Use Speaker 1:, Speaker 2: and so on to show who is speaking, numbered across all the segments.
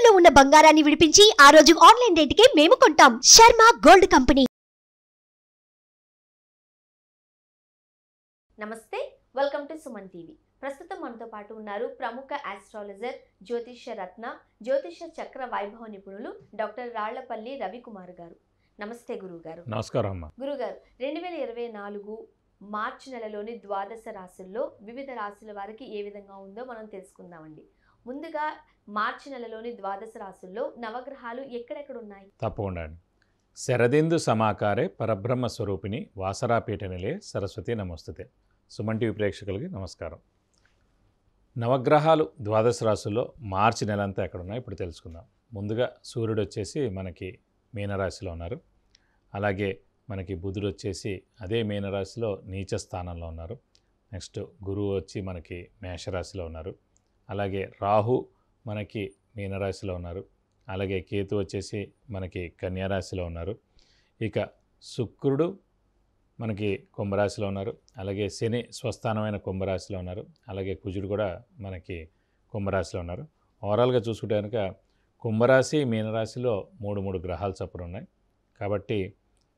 Speaker 1: తాకట్టులో ఉన్న బంగారాన్ని విడిపించి ఆ రోజు ఆన్లైన్ రేటుకే మేము కొంటాం. Sharma gold company.
Speaker 2: నమస్తే, వెల్కమ్ టు సుమన్ టీవీ. ప్రస్తుతం మనతో పాటు ఉన్నారు ప్రముఖ ఆస్ట్రాలజర్, జ్యోతిష్య రత్న, జ్యోతిష్య చక్ర వైభవ నిపుణులు డాక్టర్ రాళ్లపల్లి రవికుమార్ గారు. నమస్తే గురువు గారు.
Speaker 3: నమస్కారం అమ్మా.
Speaker 2: గురుగారు, 2024 మార్చి నెలలోని ద్వాదశ రాశుల్లో వివిధ రాశుల వారికి ఏ విధంగా ఉందో మనం తెలుసుకుందామండి. ముందుగా మార్చి నెలలోని ద్వాదశ రాశుల్లో నవగ్రహాలు ఎక్కడెక్కడ ఉన్నాయి?
Speaker 3: తప్పకుండా అండి. శరదిందు సమాకారే పరబ్రహ్మ స్వరూపిణి వాసరాపీఠ నిలే సరస్వతి నమస్తుతే. సుమన్ టీవీ ప్రేక్షకులకి నమస్కారం. నవగ్రహాలు ద్వాదశ రాశుల్లో మార్చి నెల అంతా ఎక్కడ ఉన్నాయో ఇప్పుడు తెలుసుకుందాం. ముందుగా సూర్యుడు వచ్చేసి మనకి మీనరాశిలో ఉన్నారు. అలాగే మనకి బుధుడు వచ్చేసి అదే మీనరాశిలో నీచ స్థానంలో ఉన్నారు. నెక్స్ట్ గురువు వచ్చి మనకి మేషరాశిలో ఉన్నారు. అలాగే రాహు మనకి మీనరాశిలో ఉన్నారు. అలాగే కేతు వచ్చేసి మనకి కన్యారాశిలో ఉన్నారు. ఇక శుక్రుడు మనకి కుంభరాశిలో ఉన్నారు. అలాగే శని స్వస్థానమైన కుంభరాశిలో ఉన్నారు. అలాగే కుజుడు కూడా మనకి కుంభరాశిలో ఉన్నారు. ఓవరాల్గా చూసుకుంటే కనుక కుంభరాశి మీనరాశిలో మూడు గ్రహాలు చొప్పున ఉన్నాయి. కాబట్టి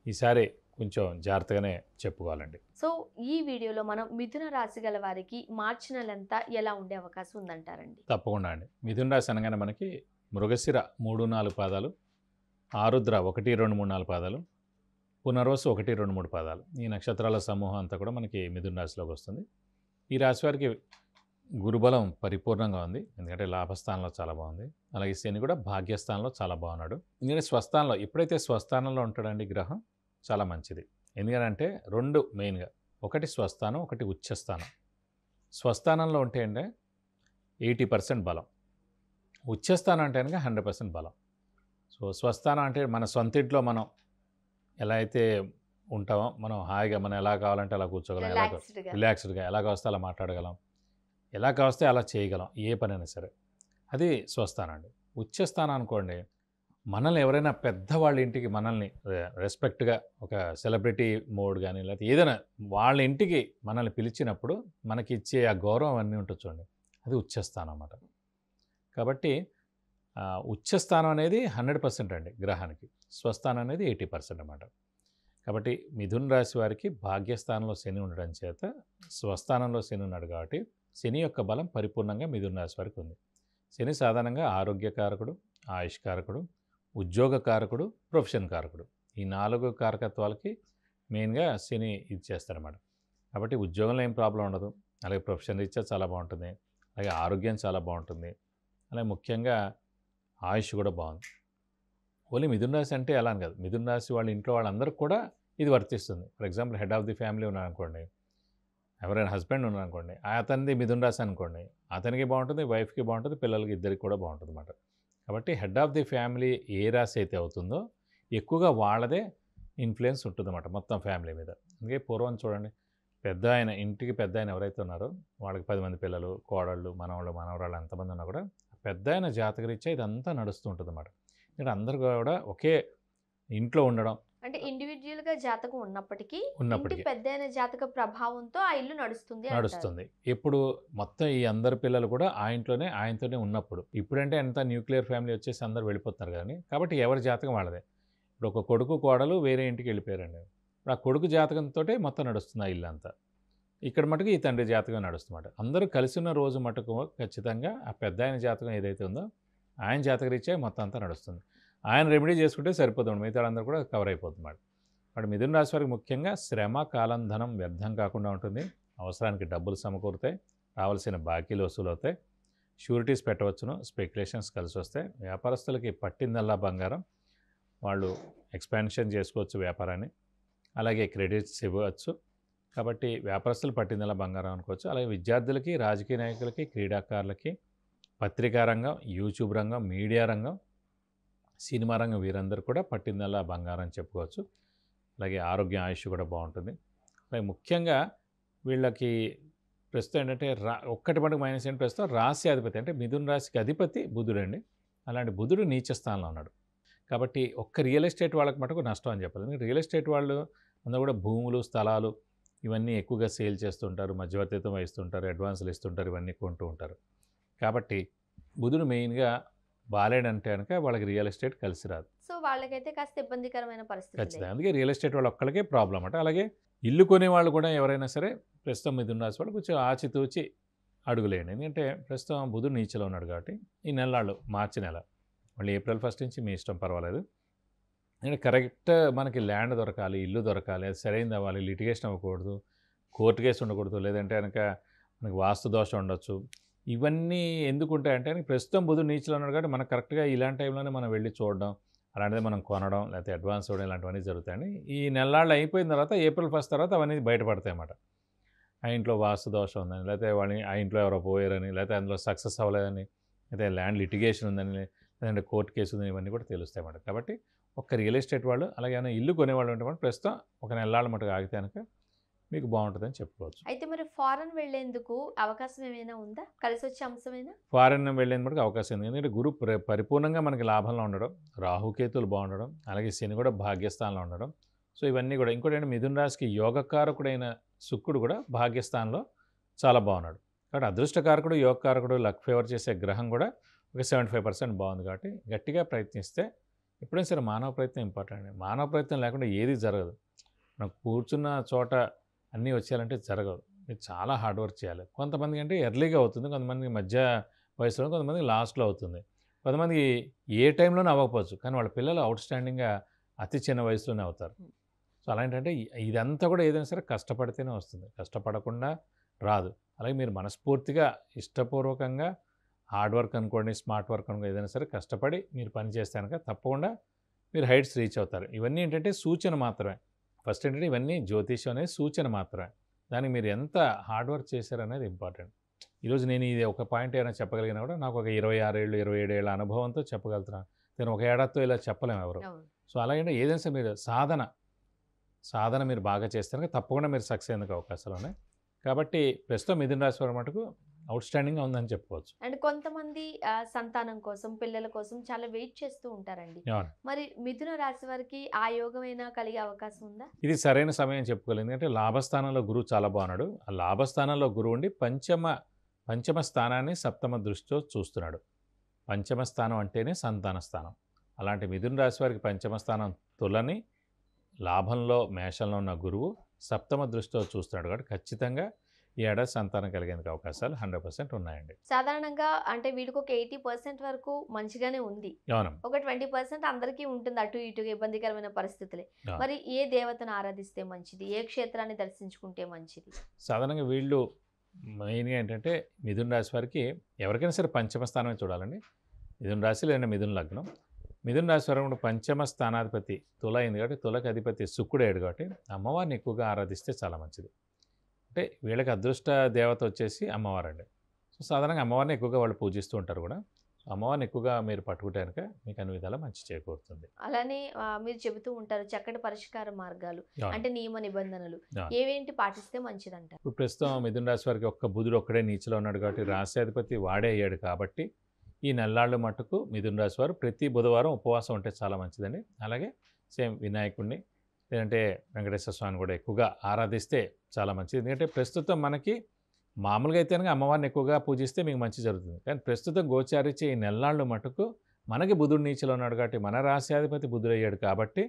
Speaker 3: ఈసారి కొంచెం జాగ్రత్తగానే చెప్పుకోవాలండి.
Speaker 2: సో ఈ వీడియోలో మనం మిథున రాశి గల వారికి మార్చి నెలంతా ఎలా ఉండే అవకాశం ఉందంటారండి?
Speaker 3: తప్పకుండా అండి. మిథున రాశి అనగానే మనకి మృగశిర 3-4 పాదాలు, ఆరుద్ర 1, 2, 3, 4 పాదాలు, పునర్వసు 1, 2, 3 పాదాలు, ఈ నక్షత్రాల సమూహం అంతా కూడా మనకి మిథున రాశిలోకి వస్తుంది. ఈ రాశి వారికి గురుబలం పరిపూర్ణంగా ఉంది. ఎందుకంటే లాభస్థానంలో చాలా బాగుంది. అలాగే శని కూడా భాగ్యస్థానంలో చాలా బాగున్నాడు. ఎందుకంటే స్వస్థానంలో ఎప్పుడైతే స్వస్థానంలో ఉంటాడండి గ్రహం చాలా మంచిది. ఎందుకంటే రెండు మెయిన్గా, ఒకటి స్వస్థానం, ఒకటి ఉచ్చస్థానం. స్వస్థానంలో ఉంటే అంటే 80% బలం, ఉచ్చస్థానం అంటే కనుక 100% బలం. సో స్వస్థానం అంటే మన సొంత ఇంట్లో మనం ఎలా అయితే ఉంటామో, మనం హాయిగా మనం ఎలా కావాలంటే అలా కూర్చోగలం, రిలాక్స్డ్గా ఎలా కావస్తే అలా మాట్లాడగలం, ఎలా కావస్తే అలా చేయగలం, ఏ పనైనా సరే, అది స్వస్థానం అండి. ఉచ్చస్థానం అనుకోండి, మనల్ని ఎవరైనా పెద్దవాళ్ళ ఇంటికి మనల్ని రెస్పెక్ట్గా ఒక సెలబ్రిటీ మోడ్ కానీ లేకపోతే ఏదైనా వాళ్ళ ఇంటికి మనల్ని పిలిచినప్పుడు మనకి ఇచ్చే ఆ గౌరవం అన్నీ ఉంటుంది చూడండి, అది ఉచ్చస్థానం అన్నమాట. కాబట్టి ఉచ్చస్థానం అనేది 100% అండి గ్రహానికి, స్వస్థానం అనేది 80% అన్నమాట. కాబట్టి మిథున రాశి వారికి భాగ్యస్థానంలో శని ఉండడం చేత స్వస్థానంలో శని ఉన్నాడు కాబట్టి శని యొక్క బలం పరిపూర్ణంగా మిథున రాశి వారికి ఉంది. శని సాధారణంగా ఆరోగ్యకారకుడు, ఆయుష్కారకుడు, ఉద్యోగకారకుడు, ప్రొఫెషన్ కారకుడు, ఈ 4 కారకత్వాలకి మెయిన్గా శని ఇది చేస్తారన్నమాట. కాబట్టి ఉద్యోగంలో ఏం ప్రాబ్లం ఉండదు. అలాగే ప్రొఫెషన్ రీత్యా చాలా బాగుంటుంది. అలాగే ఆరోగ్యం చాలా బాగుంటుంది. అలాగే ముఖ్యంగా ఆయుష్ కూడా బాగుంది. ఓన్లీ మిథున రాశి అంటే ఎలా అని కాదు, మిథున రాశి వాళ్ళ ఇంట్లో వాళ్ళందరికీ కూడా ఇది వర్తిస్తుంది. For example head of the family ఉన్నారనుకోండి, ఎవరైనా హస్బెండ్ ఉన్నారనుకోండి, అతనిది మిథున రాశి అనుకోండి, అతనికి బాగుంటుంది, వైఫ్కి బాగుంటుంది, పిల్లలకి ఇద్దరికి కూడా బాగుంటుంది అన్నమాట. కాబట్టి హెడ్ ఆఫ్ ది ఫ్యామిలీ ఏ రాశి అయితే అవుతుందో ఎక్కువగా వాళ్ళదే ఇన్ఫ్లుయెన్స్ ఉంటుందన్నమాట మొత్తం ఫ్యామిలీ మీద. అందుకే పూర్వం చూడండి, పెద్ద ఆయన ఇంటికి పెద్ద ఆయన ఎవరైతే ఉన్నారో వాళ్ళకి 10 మంది పిల్లలు, కోడళ్ళు, మనవరాళ్ళు ఎంతమంది ఉన్నా కూడా పెద్ద ఆయన జాతకరీత్యా ఇదంతా నడుస్తూ ఉంటుంది అన్నమాట. ఇక్కడ అందరూ కూడా ఒకే ఇంట్లో ఉండడం,
Speaker 2: అంటే ఇండివిజువల్గా జాతకం ఉన్నప్పటికీ పెద్దైన జాతక ప్రభావంతో ఆ ఇల్లు నడుస్తుంది.
Speaker 3: ఎప్పుడు మొత్తం ఈ అందరి పిల్లలు కూడా ఆ ఇంట్లోనే ఆయనతోనే ఉన్నప్పుడు. ఇప్పుడంటే ఎంత న్యూక్లియర్ ఫ్యామిలీ వచ్చేసి అందరు వెళ్ళిపోతున్నారు కానీ, కాబట్టి ఎవరి జాతకం వాళ్ళదే. ఇప్పుడు ఒక కొడుకు కోడలు వేరే ఇంటికి వెళ్ళిపోయారండి, ఇప్పుడు ఆ కొడుకు జాతకంతో మొత్తం నడుస్తుంది ఆ ఇల్లు అంతా. ఇక్కడ మటుకు ఈ తండ్రి జాతకం నడుస్తున్నమాట. అందరూ కలిసి ఉన్న రోజు మటుకు ఖచ్చితంగా ఆ పెద్ద ఆయన జాతకం ఏదైతే ఉందో ఆయన జాతకరీత్యా మొత్తం అంతా నడుస్తుంది. ఆయన రెమెడీ చేసుకుంటే సరిపోతుంది, మిగతా అందరూ కూడా కవర్ అయిపోతుంది. వాడు మిథున రాశి వారికి ముఖ్యంగా శ్రమ, కాలం, ధనం వ్యర్థం కాకుండా ఉంటుంది. అవసరానికి డబ్బులు సమకూరుతాయి, రావాల్సిన బాకీలు వసూలు అవుతాయి, షూరిటీస్ పెట్టవచ్చును, స్పెక్యులేషన్స్ కలిసి వస్తాయి. వ్యాపారస్తులకి పట్టిందల్లా బంగారం, వాళ్ళు ఎక్స్పాన్షన్ చేసుకోవచ్చు వ్యాపారాన్ని, అలాగే క్రెడిట్స్ ఇవ్వచ్చు. కాబట్టి వ్యాపారస్తులు పట్టిందల్లా బంగారం అనుకోవచ్చు. అలాగే విద్యార్థులకి, రాజకీయ నాయకులకి, క్రీడాకారులకి, పత్రికా రంగం, యూట్యూబ్ రంగం, మీడియా రంగం, సినిమా రంగం, వీరందరూ కూడా పట్టిందల్లా బంగారం చెప్పుకోవచ్చు. అలాగే ఆరోగ్యం, ఆయుష్ కూడా బాగుంటుంది. అలాగే ముఖ్యంగా వీళ్ళకి ప్రస్తుతం ఏంటంటే ఒక్కటి మటుకు మైనస్ ఏంటి, ప్రస్తుతం రాశి అధిపతి అంటే మిథున రాశికి అధిపతి బుధుడు అండి. అలాంటి బుధుడు నీచ స్థానంలో ఉన్నాడు. కాబట్టి ఒక్క రియల్ ఎస్టేట్ వాళ్ళకి మటుకు నష్టం అని చెప్పాలి. రియల్ ఎస్టేట్ వాళ్ళు అందరూ కూడా భూములు, స్థలాలు ఇవన్నీ ఎక్కువగా సేల్ చేస్తుంటారు, మధ్యవర్తిత్వం వహిస్తుంటారు, అడ్వాన్సులు ఇస్తుంటారు, ఇవన్నీ కొంటూ ఉంటారు. కాబట్టి బుధుడు మెయిన్గా బాలేడంటే కనుక వాళ్ళకి రియల్ ఎస్టేట్ కలిసి రాదు.
Speaker 2: సో వాళ్ళకైతే కాస్త ఇబ్బందికరమైన పరిస్థితులే.
Speaker 3: ఖచ్చితంగా. అందుకే రియల్ ఎస్టేట్ వాళ్ళ ఒక్కళ్ళకే ప్రాబ్లం అట. అలాగే ఇల్లు కొనేవాళ్ళు కూడా ఎవరైనా సరే ప్రస్తుతం మిథున రాశి వాళ్ళు కొంచెం ఆచితూచి అడుగులేయండి. ఎందుకంటే ప్రస్తుతం బుధుడు నీచలో ఉన్నాడు కాబట్టి ఈ నెలలు మార్చి నెల మళ్ళీ ఏప్రిల్ 1 నుంచి మీ ఇష్టం పర్వాలేదు. ఎందుకంటే కరెక్ట్ మనకి ల్యాండ్ దొరకాలి, ఇల్లు దొరకాలి, అది సరైనది అవ్వాలి, లిటిగేషన్ అవ్వకూడదు, కోర్టు కేసు ఉండకూడదు, లేదంటే కనుక మనకి వాస్తు దోషం ఉండొచ్చు. ఇవన్నీ ఎందుకు ఉంటాయంటే ప్రస్తుతం బుధుడు నీచలో ఉన్నాడు కాబట్టి మనకు కరెక్ట్గా ఇలాంటి టైంలోనే మనం వెళ్ళి చూడడం, అలాంటిది మనం కొనడం, లేకపోతే అడ్వాన్స్ ఇవ్వడం ఇలాంటివన్నీ జరుగుతాయండి. ఈ నెలలు అయిపోయిన తర్వాత ఏప్రిల్ 1 తర్వాత అవన్నీ బయటపడతాయి అన్నమాట. ఆ ఇంట్లో వాస్తు దోషం ఉందని, లేకపోతే వాళ్ళని ఆ ఇంట్లో ఎవరో పోయారని, లేకపోతే అందులో సక్సెస్ అవ్వలేదని, లేకపోతే ల్యాండ్ లిటిగేషన్ ఉందని, లేదంటే కోర్టు కేసు ఉందని ఇవన్నీ కూడా తెలుస్తాయి అన్నమాట. కాబట్టి ఒక్క రియల్ ఎస్టేట్ వాళ్ళు అలాగే ఇల్లు కొనేవాళ్ళు ఉంటే ప్రస్తుతం ఒక నెలల మటుకు ఆగితే కనుక మీకు బాగుంటుందని చెప్పుకోవచ్చు.
Speaker 2: అయితే మరి ఫారెన్ వెళ్ళేందుకు అవకాశం ఏమైనా ఉందా? కలిసి వచ్చే అంశమేనా?
Speaker 3: ఫారెన్ వెళ్ళేందుకు అవకాశం ఉంది. ఎందుకంటే గురు పరిపూర్ణంగా మనకి లాభంలో ఉండడం, రాహుకేతులు బాగుండడం, అలాగే శని కూడా భాగ్యస్థానంలో ఉండడం. సో ఇవన్నీ కూడా ఇంకోటి ఏంటంటే మిథున రాశికి యోగకారకుడైన శుక్రుడు కూడా భాగ్యస్థానంలో చాలా బాగున్నాడు. కాబట్టి అదృష్టకారకుడు, యోగకారకుడు, లక్ ఫేవర్ చేసే గ్రహం కూడా ఒక 75% బాగుంది. కాబట్టి గట్టిగా ప్రయత్నిస్తే ఎప్పుడైనా సరే మానవ ప్రయత్నం ఇంపార్టెంట్ అండి. మానవ ప్రయత్నం లేకుండా ఏది జరగదు. మనం కూర్చున్న చోట అన్నీ వచ్చేయాలంటే జరగదు. మీరు చాలా హార్డ్ వర్క్ చేయాలి. కొంతమందికి అంటే ఎర్లీగా అవుతుంది, కొంతమందికి మధ్య వయసులో, కొంతమందికి లాస్ట్లో అవుతుంది, కొంతమందికి ఏ టైంలోనే అవ్వకపోవచ్చు, కానీ వాళ్ళ పిల్లలు అవుట్స్టాండింగ్గా అతి చిన్న వయసులోనే అవుతారు. సో అలాంటంటే ఇదంతా కూడా ఏదైనా సరే కష్టపడితేనే వస్తుంది, కష్టపడకుండా రాదు. అలాగే మీరు మనస్ఫూర్తిగా ఇష్టపూర్వకంగా హార్డ్ వర్క్ అనుకోండి, స్మార్ట్ వర్క్ అనుకోండి, ఏదైనా సరే కష్టపడి మీరు పని చేస్తే కనుక తప్పకుండా మీరు హైట్స్ రీచ్ అవుతారు. ఇవన్నీ ఏంటంటే సూచన మాత్రమే. ఫస్ట్ ఏంటంటే ఇవన్నీ జ్యోతిష్యం అనేది సూచన మాత్రమే. దానికి మీరు ఎంత హార్డ్ వర్క్ చేశారనేది ఇంపార్టెంట్. ఈరోజు నేను ఇది ఒక పాయింట్ ఏమైనా చెప్పగలిగినా కూడా నాకు ఒక 26 ఏళ్ళు 27 ఏళ్ళ అనుభవంతో చెప్పగలుగుతున్నాను. నేను ఒక ఏడాదితో ఇలా చెప్పలేము ఎవరు. సో అలాగే ఏదైనా సరే మీరు సాధన మీరు బాగా చేస్తే తప్పకుండా మీరు సక్సెస్ అయ్యేందుకు అవకాశాలు ఉన్నాయి. కాబట్టి ప్రస్తుతం మిథున రాశి వారి మటుకు అవుట్స్టాండింగ్గా ఉందని చెప్పుకోవచ్చు.
Speaker 2: అండ్ కొంతమంది సంతానం కోసం, పిల్లల కోసం చాలా వెయిట్ చేస్తూ ఉంటారండి. మరి మిథున రాశి వారికి ఆ యోగమైనా కలిగే అవకాశం ఉందా?
Speaker 3: ఇది సరైన సమయం చెప్పుకోలేదు. ఎందుకంటే లాభస్థానంలో గురువు చాలా బాగున్నాడు. ఆ లాభస్థానంలో గురువు ఉండి పంచమ స్థానాన్ని సప్తమ దృష్టితో చూస్తున్నాడు. పంచమ స్థానం అంటేనే సంతాన స్థానం. అలాంటి మిథున రాశి వారికి పంచమ స్థానం తులని, లాభంలో మేషంలో ఉన్న గురువు సప్తమ దృష్టితో చూస్తున్నాడు. కాబట్టి ఖచ్చితంగా ఈ ఏడాది సంతానం కలిగేందుకు అవకాశాలు 100% ఉన్నాయండి.
Speaker 2: సాధారణంగా అంటే వీడికి ఒక 80% వరకు మంచిగానే ఉంది, ఒక 20% అందరికీ ఉంటుంది అటు ఇటుగా ఇబ్బందికరమైన పరిస్థితులే. మరి ఏ దేవతను ఆరాధిస్తే మంచిది, ఏ క్షేత్రాన్ని దర్శించుకుంటే మంచిది?
Speaker 3: సాధారణంగా వీళ్ళు మెయిన్గా ఏంటంటే మిథున రాశి వారికి ఎవరికైనా సరే పంచమ స్థానమే చూడాలండి. మిథున రాశి లేదా మిథున లగ్నం. మిథున రాశి వారు పంచమ స్థానాధిపతి తుల అయింది కాబట్టి తులకి అధిపతి శుక్రుడేడు కాబట్టి అమ్మవారిని ఎక్కువగా ఆరాధిస్తే చాలా మంచిది. అంటే వీళ్ళకి అదృష్ట దేవత వచ్చేసి అమ్మవారండి. సో సాధారణంగా అమ్మవారిని ఎక్కువగా వాళ్ళు పూజిస్తూ ఉంటారు కూడా. అమ్మవారిని ఎక్కువగా మీరు పట్టుకుంటే కనుక మీకు అన్ని విధాలా మంచి చేకూరుతుంది.
Speaker 2: అలానే మీరు చెబుతూ ఉంటారు చక్కటి పరిష్కార మార్గాలు, అంటే నియమ నిబంధనలు ఏవేంటి పాటిస్తే మంచిదంటారు?
Speaker 3: ఇప్పుడు ప్రస్తుతం మిథున రాశి వారికి ఒక్క బుధుడు ఒక్కడే నీచలో ఉన్నాడు కాబట్టి రాశ్యాధిపతి వాడే అయ్యాడు కాబట్టి ఈ నెల్లాళ్ళు మట్టుకు మిథున రాశి వారు ప్రతి బుధవారం ఉపవాసం ఉంటే చాలా మంచిదండి. అలాగే సేమ్ వినాయకుడిని లేదంటే వెంకటేశ్వర స్వామిని కూడా ఎక్కువగా ఆరాధిస్తే చాలా మంచిది. ఎందుకంటే ప్రస్తుతం మనకి మామూలుగా అయితే కనుక అమ్మవారిని ఎక్కువగా పూజిస్తే మీకు మంచి జరుగుతుంది. కానీ ప్రస్తుతం గోచారిచ్చే ఈ నెల్లాళ్ళు మటుకు మనకి బుధుడు నీచలో ఉన్నాడు కాబట్టి మన రాశ్యాధిపతి బుధుడు అయ్యాడు కాబట్టి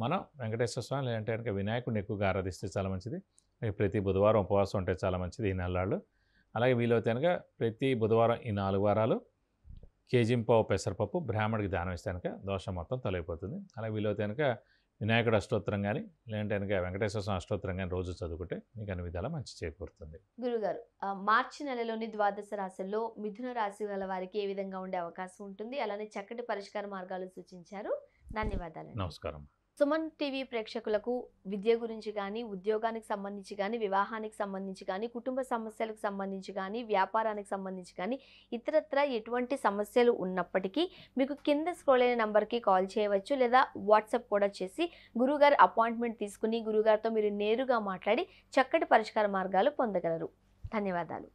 Speaker 3: మనం వెంకటేశ్వర స్వామి లేదంటే కనుక వినాయకుడిని ఎక్కువగా ఆరాధిస్తే చాలా మంచిది. ప్రతి బుధవారం ఉపవాసం ఉంటే చాలా మంచిది ఈ నెల్లాళ్ళు. అలాగే వీలైతే కనుక ప్రతి బుధవారం ఈ 4 వారాలు కేజీంపావు పెసరపప్పు బ్రాహ్మడికి దానం ఇస్తే కనుక దోషం మొత్తం తొలగిపోతుంది. అలాగే వీలైతే కనుక వినాయకుడు అష్టోత్తరం కానీ లేదంటే కనుక వెంకటేశ్వర స్వామి అష్టోత్తరం కానీ రోజు చదువుకుంటే మీకు అన్ని విధాలా మంచి చేకూరుతుంది.
Speaker 2: గురుగారు, మార్చి నెలలోని ద్వాదశ రాశుల్లో మిథున రాశి గల వారికి ఏ విధంగా ఉండే అవకాశం ఉంటుంది, అలానే చక్కటి పరిష్కార మార్గాలు సూచించారు. ధన్యవాదాలు.
Speaker 3: నమస్కారం.
Speaker 2: సుమన్ టీవీ ప్రేక్షకులకు విద్య గురించి కానీ, ఉద్యోగానికి సంబంధించి కానీ, వివాహానికి సంబంధించి కానీ, కుటుంబ సమస్యలకు సంబంధించి కానీ, వ్యాపారానికి సంబంధించి కానీ, ఇతరత్ర ఎటువంటి సమస్యలు ఉన్నప్పటికీ మీకు కింద స్క్రోల్ అయిన నంబర్కి కాల్ చేయవచ్చు, లేదా వాట్సాప్ కూడా చేసి గురుగారు అపాయింట్మెంట్ తీసుకుని గురుగారితో మీరు నేరుగా మాట్లాడి చక్కటి పరిష్కార మార్గాలు పొందగలరు. ధన్యవాదాలు.